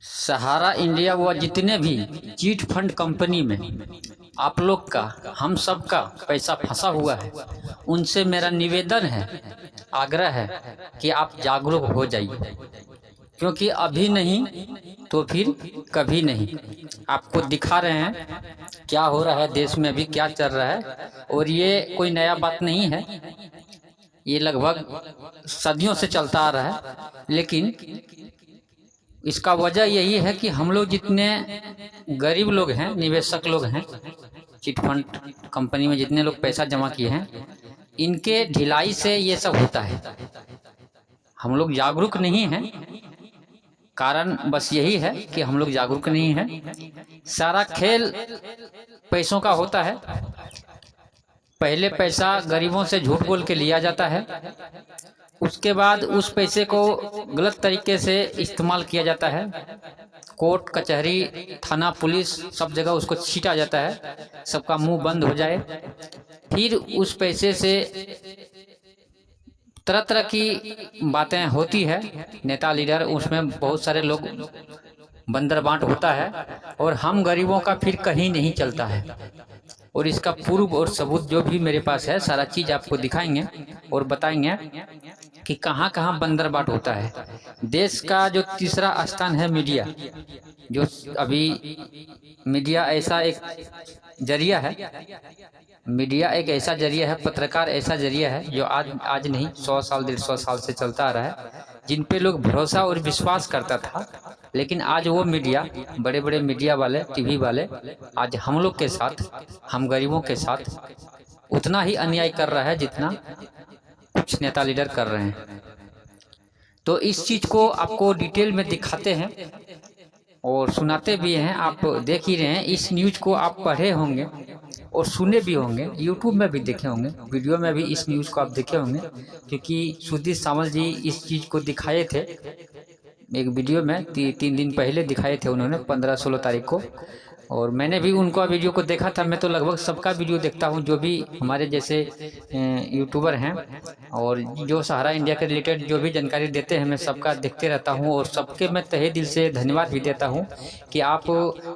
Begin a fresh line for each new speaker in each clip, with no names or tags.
सहारा India व जितने भी चीट फंड कंपनी में आप लोग का, हम सब का पैसा फंसा हुआ है, उनसे मेरा निवेदन है, आग्रह है कि आप जागरूक हो जाइए, क्योंकि अभी नहीं तो फिर कभी नहीं। आपको दिखा रहे हैं क्या हो रहा है देश में, अभी क्या चल रहा है, और ये कोई नया बात नहीं है, ये लगभग सदियों से चलता आ रहा है। लेकिन इसका वजह यही है कि हम लोग जितने गरीब लोग हैं, निवेशक लोग हैं, चिट फंड कंपनी में जितने लोग पैसा जमा किए हैं, इनके ढिलाई से ये सब होता है। हम लोग जागरूक नहीं हैं, कारण बस यही है कि हम लोग जागरूक नहीं हैं। सारा खेल पैसों का होता है। पहले पैसा गरीबों से झूठ बोल के लिया जाता है, उसके बाद उस पैसे को गलत तरीके से इस्तेमाल किया जाता है। कोर्ट कचहरी थाना पुलिस सब जगह उसको छीटा जाता है, सबका मुंह बंद हो जाए। फिर उस पैसे से तरह तरह की बातें होती है। नेता लीडर, उसमें बहुत सारे लोग बंदर बांट होता है, और हम गरीबों का फिर कहीं नहीं चलता है। और इसका प्रूफ और सबूत जो भी मेरे पास है, सारा चीज़ आपको दिखाएंगे और बताएंगे कि कहाँ कहाँ बंदर बाट होता है। देश का जो तीसरा स्थान है मीडिया, जो अभी मीडिया ऐसा एक जरिया है, मीडिया एक ऐसा जरिया है, पत्रकार ऐसा जरिया है जो आज नहीं 100 साल 150 साल से चलता आ रहा है, जिन पे लोग भरोसा और विश्वास करता था। लेकिन आज वो मीडिया, बड़े बड़े मीडिया वाले, टीवी वाले, आज हम लोग के साथ, हम गरीबों के साथ उतना ही अन्याय कर रहा है जितना कुछ नेता लीडर कर रहे हैं। तो इस चीज़ को आपको डिटेल में दिखाते हैं और सुनाते भी हैं। आप देख ही रहे हैं, इस न्यूज़ को आप पढ़े होंगे और सुने भी होंगे, यूट्यूब में भी देखे होंगे, वीडियो में भी इस न्यूज़ को आप देखे होंगे, क्योंकि सुधीर सावंत जी इस चीज़ को दिखाए थे एक वीडियो में। 3 दिन पहले दिखाए थे उन्होंने, 15-16 तारीख को, और मैंने भी उनका वीडियो को देखा था। मैं तो लगभग सबका वीडियो देखता हूं, जो भी हमारे जैसे यूट्यूबर हैं और जो सहारा इंडिया के रिलेटेड जो भी जानकारी देते हैं, मैं सबका देखते रहता हूं, और सबके मैं तहे दिल से धन्यवाद भी देता हूं कि आप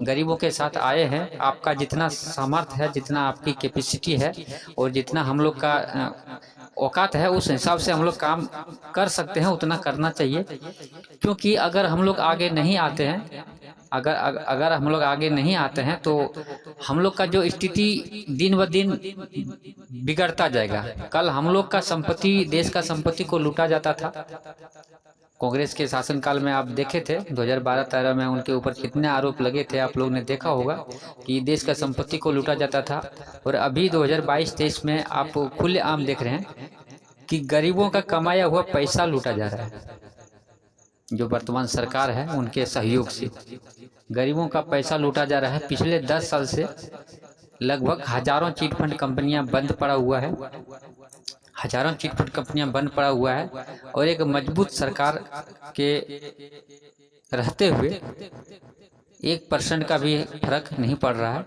गरीबों के साथ आए हैं। आपका जितना सामर्थ्य है, जितना आपकी कैपेसिटी है और जितना हम लोग का औकात है, उस हिसाब से हम लोग काम कर सकते हैं, उतना करना चाहिए। क्योंकि अगर हम लोग आगे नहीं आते हैं, अगर हम लोग आगे नहीं आते हैं तो हम लोग का जो स्थिति दिन ब दिन बिगड़ता जाएगा। कल हम लोग का संपत्ति, देश का संपत्ति को लूटा जाता था। कांग्रेस के शासनकाल में आप देखे थे 2012-13 में उनके ऊपर कितने आरोप लगे थे, आप लोग ने देखा होगा कि देश का संपत्ति को लूटा जाता था। और अभी 2022-23 में आप खुलेआम देख रहे हैं कि गरीबों का कमाया हुआ पैसा लूटा जा रहा है। जो वर्तमान सरकार है उनके सहयोग से गरीबों का पैसा लूटा जा रहा है। पिछले 10 साल से लगभग हजारों चिट फंड कंपनियां बंद पड़ा हुआ है, हजारों चिट फंड कंपनियां बंद पड़ा हुआ है, और एक मजबूत सरकार के रहते हुए 1% का भी फर्क नहीं पड़ रहा है।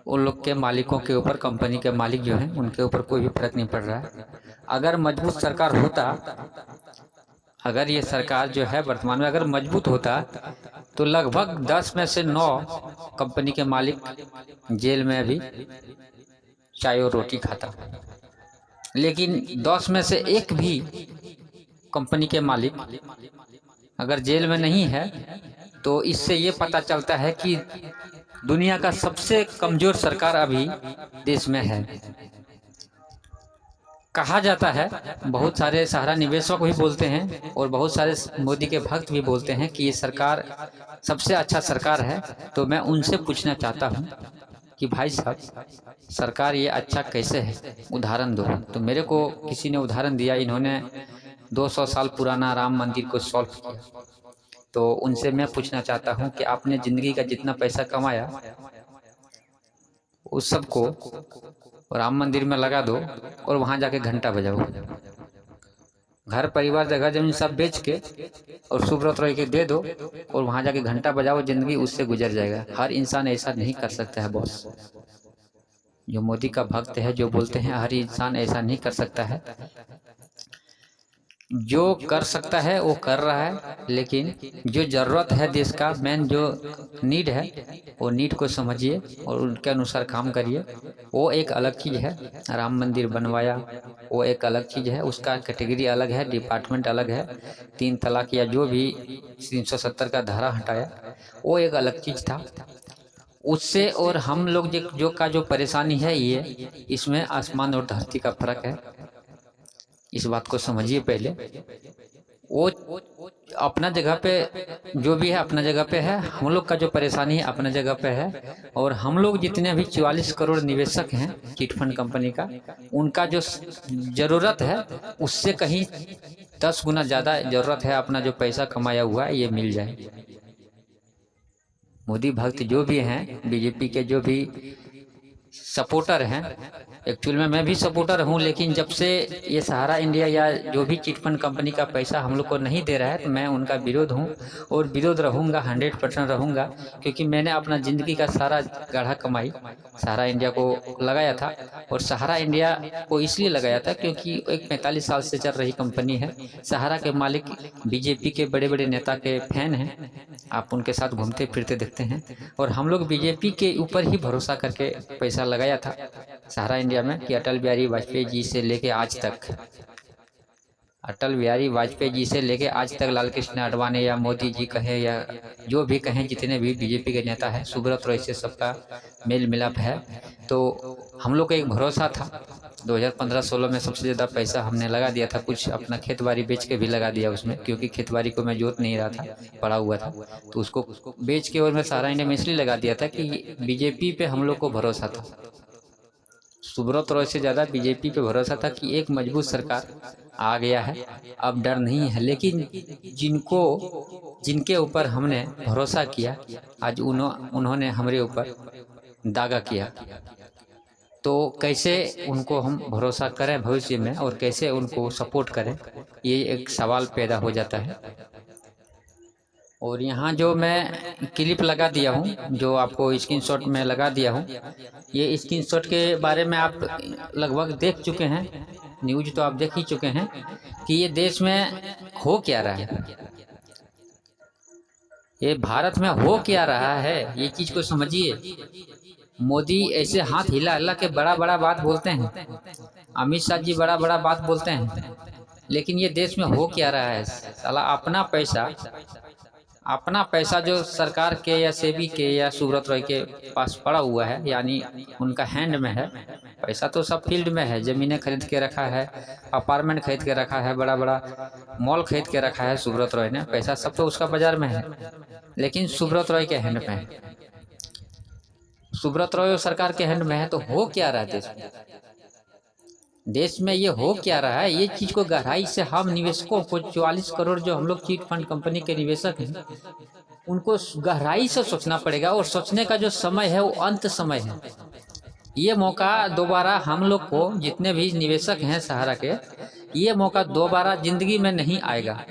उन लोग के मालिकों के ऊपर, कंपनी के मालिक जो हैं उनके ऊपर कोई भी फर्क नहीं पड़ रहा है। अगर मजबूत सरकार होता, अगर ये सरकार जो है वर्तमान में अगर मजबूत होता, तो लगभग 10 में से 9 कंपनी के मालिक जेल में भी चाय और रोटी खाता। लेकिन 10 में से 1 भी कंपनी के मालिक अगर जेल में नहीं है, तो इससे ये पता चलता है कि दुनिया का सबसे कमजोर सरकार अभी देश में है। कहा जाता है, बहुत सारे सहारा निवेशक भी बोलते हैं और बहुत सारे मोदी के भक्त भी बोलते हैं कि ये सरकार सबसे अच्छा सरकार है। तो मैं उनसे पूछना चाहता हूं कि भाई साहब, सरकार ये अच्छा कैसे है, उदाहरण दो। तो मेरे को किसी ने उदाहरण दिया, इन्होंने 200 साल पुराना राम मंदिर को सॉल्व किया। तो उनसे मैं पूछना चाहता हूं कि आपने ज़िंदगी का जितना पैसा कमाया उस सब को राम मंदिर में लगा दो और वहाँ जाके घंटा बजाओ। घर परिवार जगह जमीन सब बेच के और सुब्रत रॉय के दे दो और वहाँ जाके घंटा बजाओ, जिंदगी उससे गुजर जाएगा। हर इंसान ऐसा नहीं कर सकता है बॉस। जो मोदी का भक्त है, जो बोलते हैं हर इंसान ऐसा नहीं कर सकता है। जो कर सकता है वो कर रहा है, लेकिन जो ज़रूरत है देश का मेन जो नीड है वो नीड को समझिए और उनके अनुसार काम करिए। वो एक अलग चीज़ है। राम मंदिर बनवाया वो एक अलग चीज़ है, उसका कैटेगरी अलग है, डिपार्टमेंट अलग है। 3 तलाक या जो भी 370 का धारा हटाया वो एक अलग चीज़ था। उससे और हम लोग जो परेशानी है ये, इसमें आसमान और धरती का फर्क है। इस बात को समझिए पहले। वो अपना जगह पे जो भी है अपना जगह पे है, हम लोग का जो परेशानी है अपना जगह पे है। और हम लोग जितने भी 44 करोड़ निवेशक हैं चिट फंड कंपनी का, उनका जो ज़रूरत है उससे कहीं 10 गुना ज़्यादा ज़रूरत है अपना जो पैसा कमाया हुआ है ये मिल जाए। मोदी भक्त जो भी हैं, बीजेपी के जो भी सपोर्टर हैं, एक्चुअल में मैं भी सपोर्टर हूं, लेकिन जब से ये सहारा इंडिया या जो भी चिट फंड कंपनी का पैसा हम लोग को नहीं दे रहा है तो मैं उनका विरोध हूं और विरोध रहूंगा, 100% रहूंगा। क्योंकि मैंने अपना ज़िंदगी का सारा गाढ़ा कमाई सहारा इंडिया को लगाया था। और सहारा इंडिया को इसलिए लगाया था क्योंकि एक 45 साल से चल रही कंपनी है। सहारा के मालिक बीजेपी के बड़े बड़े नेता के फैन हैं, आप उनके साथ घूमते फिरते देखते हैं। और हम लोग बीजेपी के ऊपर ही भरोसा करके पैसा लगाया था सहारा इंडिया में कि अटल बिहारी वाजपेयी जी से लेके आज तक, अटल बिहारी वाजपेयी जी से लेके आज तक लाल कृष्ण आडवाणी या मोदी जी कहें या जो भी कहें, जितने भी बीजेपी के नेता हैं, सुब्रत रॉय से सबका मेल मिलाप है। तो हम लोग को एक भरोसा था। 2015-16 में सबसे ज़्यादा पैसा हमने लगा दिया था, कुछ अपना खेत बाड़ी बेच के भी लगा दिया उसमें, क्योंकि खेत बाड़ी को मैं जोत नहीं रहा था, पड़ा हुआ था। तो उसको बेच के और मैं सहारा इंडिया में इसलिए लगा दिया था कि बीजेपी पे हम लोग को भरोसा था। सुब्रत रॉय से ज़्यादा बीजेपी पे भरोसा था कि एक मजबूत सरकार आ गया है, अब डर नहीं है। लेकिन जिनके ऊपर हमने भरोसा किया, आज उन्होंने हमारे ऊपर दागा किया। तो कैसे उनको हम भरोसा करें भविष्य में और कैसे उनको सपोर्ट करें, ये एक सवाल पैदा हो जाता है। और यहाँ जो मैं क्लिप लगा दिया हूँ, जो आपको स्क्रीनशॉट में लगा दिया हूँ, ये स्क्रीनशॉट के बारे में आप लगभग देख चुके हैं, न्यूज़ तो आप देख ही चुके हैं कि ये देश में हो क्या रहा है, ये भारत में हो क्या रहा है, ये चीज़ को समझिए। मोदी ऐसे हाथ हिला हिला के बड़ा बड़ा बात बोलते हैं, अमित शाह जी बड़ा बड़ा बात बोलते हैं, लेकिन ये देश में हो क्या रहा है। साला अपना पैसा जो सरकार के या सेबी के या सुब्रत रॉय के पास पड़ा हुआ है, यानी उनका हैंड में है पैसा, तो सब फील्ड में है। ज़मीनें खरीद के रखा है, अपार्टमेंट खरीद के रखा है, बड़ा बड़ा मॉल खरीद के रखा है सुब्रत रॉय ने, पैसा सब तो उसका बाजार में है, लेकिन सुब्रत रॉय के हैंड में है। सुब्रत रॉय सरकार के हैंड में है, तो हो क्या रहा है देश में ये हो क्या रहा है। ये चीज़ को गहराई से हम निवेशकों को 44 करोड़ जो हम लोग चिट फंड कंपनी के निवेशक हैं, उनको गहराई से सोचना पड़ेगा। और सोचने का जो समय है वो अंत समय है। ये मौका दोबारा हम लोग को, जितने भी निवेशक हैं सहारा के, ये मौका दोबारा जिंदगी में नहीं आएगा।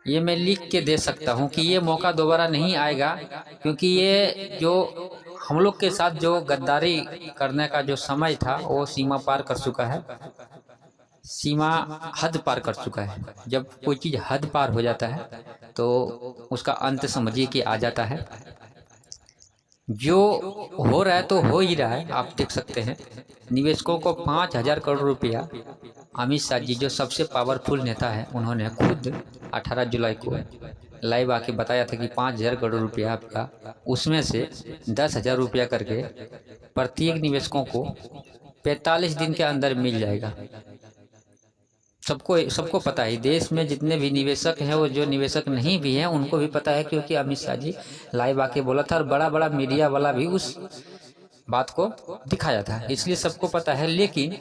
ये मैं लिख के दे सकता हूँ कि ये मौका दोबारा नहीं आएगा, क्योंकि ये जो हम लोग के साथ जो गद्दारी करने का जो समय था वो सीमा पार कर चुका है, सीमा हद पार कर चुका है। जब कोई चीज़ हद पार हो जाता है तो उसका अंत समझिए कि आ जाता है। जो हो रहा है तो हो ही रहा है, आप देख सकते हैं। निवेशकों को 5,000 करोड़ रुपया अमित शाह जी जो सबसे पावरफुल नेता है, उन्होंने खुद 18 जुलाई को लाइव आके बताया था कि 5,000 करोड़ रुपया आपका, उसमें से 10,000 रुपया करके प्रत्येक निवेशकों को 45 दिन के अंदर मिल जाएगा। सबको पता है, देश में जितने भी निवेशक हैं, वो जो निवेशक नहीं भी हैं उनको भी पता है, क्योंकि अमित शाह जी लाइव आके बोला था और बड़ा बड़ा मीडिया वाला भी उस बात को दिखाया था, इसलिए सबको पता है। लेकिन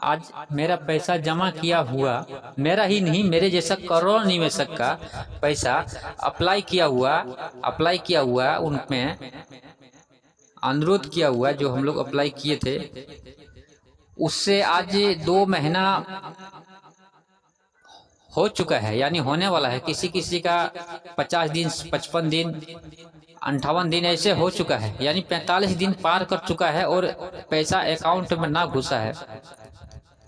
आज मेरा पैसा जमा किया हुआ, मेरा ही नहीं, मेरे जैसा करोड़ निवेशक का पैसा अप्लाई किया हुआ उनमें अनुरोध किया हुआ, जो हम लोग अप्लाई किए थे, उससे आज 2 महीना हो चुका है, यानी होने वाला है। किसी का 50 दिन, 55 दिन, 58 दिन ऐसे हो चुका है, यानी 45 दिन पार कर चुका है और पैसा अकाउंट में ना घुसा है।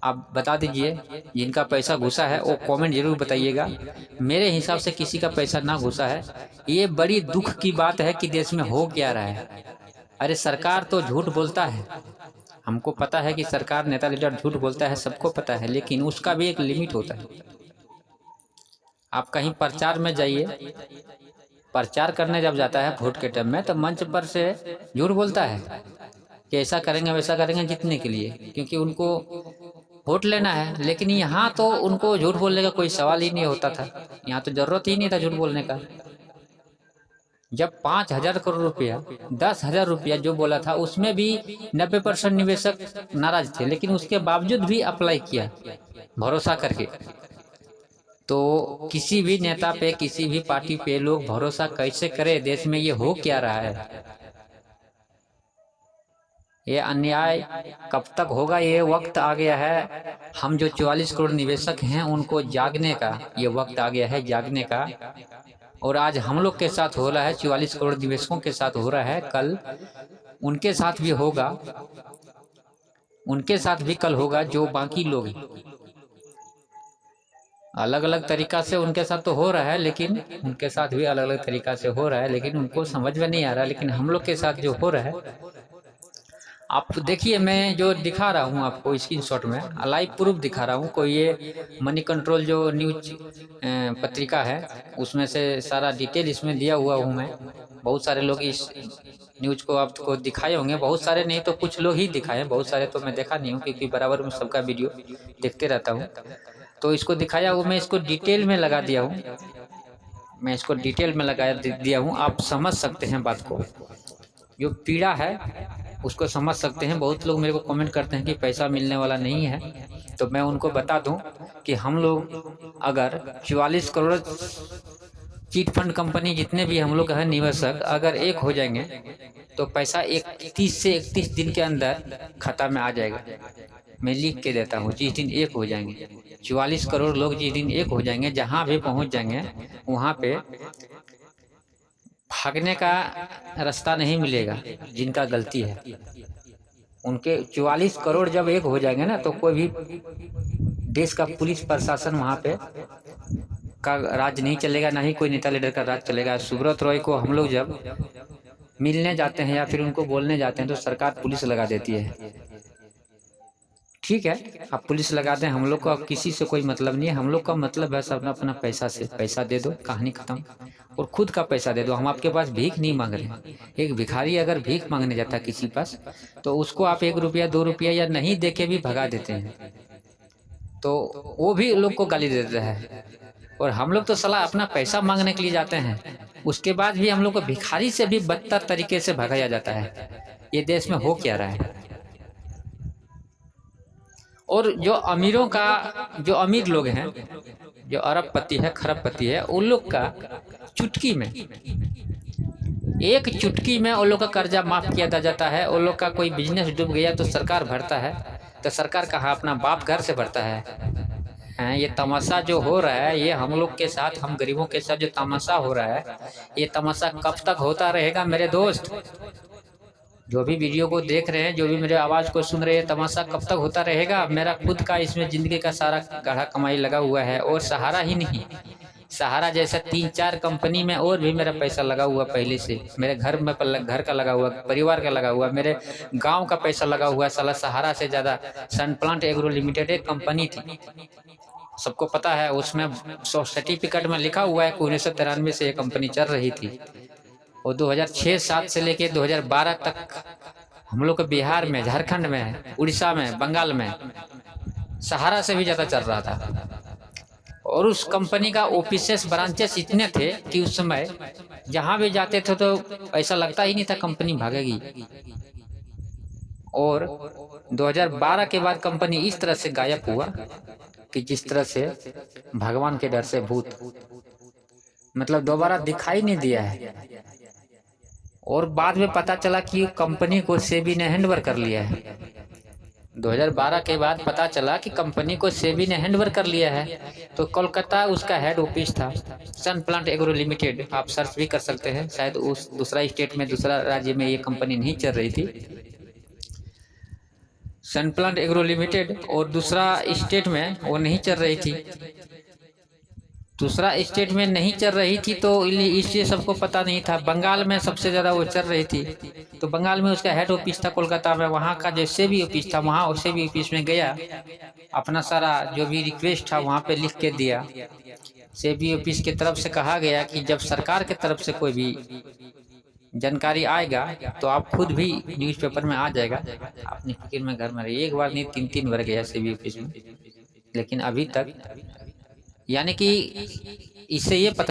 आप बता दीजिए, जिनका पैसा घुसा है वो कमेंट जरूर बताइएगा। मेरे हिसाब से किसी का पैसा ना घुसा है। ये बड़ी दुख की बात है कि देश में हो क्या रहा है। अरे सरकार तो झूठ बोलता है, हमको पता है कि सरकार, नेता लीडर झूठ बोलता है, सबको पता है, लेकिन उसका भी एक लिमिट होता है। आप कहीं प्रचार में जाइए, प्रचार करने जब जाता है वोट के टाइम में, तो मंच पर से झूठ बोलता है कि ऐसा करेंगे वैसा करेंगे जीतने के लिए, क्योंकि उनको वोट लेना है। लेकिन यहाँ तो उनको झूठ बोलने का कोई सवाल ही नहीं होता था, यहाँ तो जरूरत ही नहीं था झूठ बोलने का। जब 5,000 करोड़ रुपया, 10,000 रुपया जो बोला था, उसमें भी 90% निवेशक नाराज थे, लेकिन उसके बावजूद भी अप्लाई किया भरोसा करके। तो किसी भी नेता पे, किसी भी पार्टी पे लोग भरोसा कैसे करें? देश में ये हो क्या रहा है? ये अन्याय कब तक होगा? ये वक्त आ गया है, हम जो 44 करोड़ निवेशक हैं उनको जागने का ये वक्त आ गया है, जागने का। और आज हम लोग के साथ हो रहा है, 44 करोड़ निवेशकों के साथ हो रहा है, कल उनके साथ भी होगा, उनके साथ भी कल होगा। जो बाकी लोग अलग अलग तरीका से उनके साथ तो हो रहा है, लेकिन उनके साथ भी अलग अलग तरीका से हो रहा है, लेकिन उनको समझ में नहीं आ रहा। लेकिन हम लोग के साथ जो हो रहा है, आप देखिए, मैं जो दिखा रहा हूँ आपको स्क्रीनशॉट में लाइव प्रूफ दिखा रहा हूँ। कोई ये मनी कंट्रोल जो न्यूज पत्रिका है, उसमें से सारा डिटेल इसमें दिया हुआ हूँ मैं। बहुत सारे लोग इस न्यूज को आपको दिखाए होंगे, बहुत सारे नहीं तो कुछ लोग ही दिखाए, बहुत सारे तो मैं देखा नहीं हूँ, क्योंकि बराबर में सबका वीडियो देखते रहता हूँ। तो इसको दिखाया हुआ, मैं इसको डिटेल में लगा दिया हूँ, मैं इसको डिटेल में लगा दिया हूँ। आप समझ सकते हैं बात को, जो पीड़ा है उसको समझ सकते हैं। बहुत लोग मेरे को कमेंट करते हैं कि पैसा मिलने वाला नहीं है, तो मैं उनको बता दूं कि हम लोग अगर 44 करोड़ चिट फंड कंपनी जितने भी हम लोग हैं निवेशक, अगर एक हो जाएंगे तो पैसा 31 से 31 दिन के अंदर खाता में आ जाएगा। मैं लिख के देता हूँ, जिस दिन एक हो जाएंगे 44 करोड़ लोग, जिस दिन एक हो जाएंगे, जहाँ भी पहुँच जाएंगे वहाँ पे भागने का रास्ता नहीं मिलेगा। जिनका गलती है उनके 44 करोड़ जब एक हो जाएंगे ना, तो कोई भी देश का पुलिस प्रशासन वहाँ पे का राज नहीं चलेगा, ना ही कोई नेता लीडर का राज चलेगा। सुब्रत रॉय को हम लोग जब मिलने जाते हैं या फिर उनको बोलने जाते हैं तो सरकार पुलिस लगा देती है। ठीक है, आप पुलिस लगा दें, हम लोग को अब किसी से कोई मतलब नहीं है। हम लोग का मतलब है सब अपना पैसा से, पैसा दे दो, कहानी खत्म। और खुद का पैसा दे दो। हम आपके पास भीख नहीं मांग रहे हैं। एक भिखारी अगर भीख मांगने जाता है किसी पास, तो उसको आप 1 रुपया 2 रुपया या नहीं दे के भी भगा देते हैं, तो वो भी लोग को गाली देता है। और हम लोग तो सलाह अपना पैसा मांगने के लिए जाते हैं, उसके बाद भी हम लोग को भिखारी से भी बदतर तरीके से भगाया जाता है। ये देश में हो क्या रहा है? और जो अमीरों का, जो अमीर लोग हैं, जो अरबपति है, खरबपति है, उन लोग का चुटकी में, एक चुटकी में उन लोग का कर्जा माफ किया जाता है। उन लोग का कोई बिजनेस डूब गया तो सरकार भरता है, तो सरकार कहाँ, अपना बाप घर से भरता है। ये तमाशा जो हो रहा है, ये हम लोग के साथ, हम गरीबों के साथ जो तमाशा हो रहा है, ये तमाशा कब तक होता रहेगा मेरे दोस्त? जो भी वीडियो को देख रहे हैं, जो भी मेरे आवाज़ को सुन रहे हैं, तमाशा कब तक होता रहेगा? मेरा खुद का इसमें ज़िंदगी का सारा गाढ़ा कमाई लगा हुआ है, और सहारा ही नहीं, सहारा जैसा 3-4 कंपनी में और भी मेरा पैसा लगा हुआ पहले से। मेरे घर में घर का लगा हुआ, परिवार का लगा हुआ, मेरे गांव का पैसा लगा हुआ। साला सहारा से ज़्यादा सन प्लांट एग्रो लिमिटेड एक कंपनी थी, सबको पता है। उसमें सर्टिफिकेट में लिखा हुआ है कि 1993 से ये कंपनी चल रही थी, और 2006-07 से लेके 2012 तक हम लोग के बिहार में, झारखंड में, उड़ीसा में, बंगाल में सहारा से भी ज़्यादा चल रहा था। और उस कंपनी का ऑफिसेस, ब्रांचेस इतने थे कि उस समय जहाँ भी जाते थे तो ऐसा लगता ही नहीं था कंपनी भागेगी। और 2012 के बाद कंपनी इस तरह से गायब हुआ कि जिस तरह से भगवान के डर से भूत, मतलब दोबारा दिखाई नहीं दिया है। और बाद में पता चला कि कंपनी को सेबी ने हैंडओवर कर लिया है। 2012 के बाद पता चला कि कंपनी को सेबी ने हैंडओवर कर लिया है। तो कोलकाता उसका हेड ऑफिस था, सन प्लांट एग्रो लिमिटेड। आप सर्च भी कर सकते हैं, शायद उस दूसरा स्टेट में, दूसरा राज्य में ये कंपनी नहीं चल रही थी। सनप्लांट एग्रो लिमिटेड, और दूसरा स्टेट में वो नहीं चल रही थी। दूसरा स्टेट में नहीं चल रही थी तो इसलिए सबको पता नहीं था। बंगाल में सबसे ज़्यादा वो चल रही थी, तो बंगाल में उसका हेड ऑफिस था कोलकाता में। वहाँ का जो सेबी ऑफिस था, वहाँ और सेबी ऑफिस में गया, अपना सारा जो भी रिक्वेस्ट था वहाँ पे लिख के दिया। सेबी ऑफिस की तरफ से कहा गया कि जब सरकार की तरफ से कोई भी जानकारी आएगा तो आप खुद भी न्यूज़पेपर में आ जाएगा, अपनी फिक्र में घर में रहिए। एक बार नहीं, 3 बार गया सेबी ऑफिस में, लेकिन अभी तक, यानी कि इससे ये पता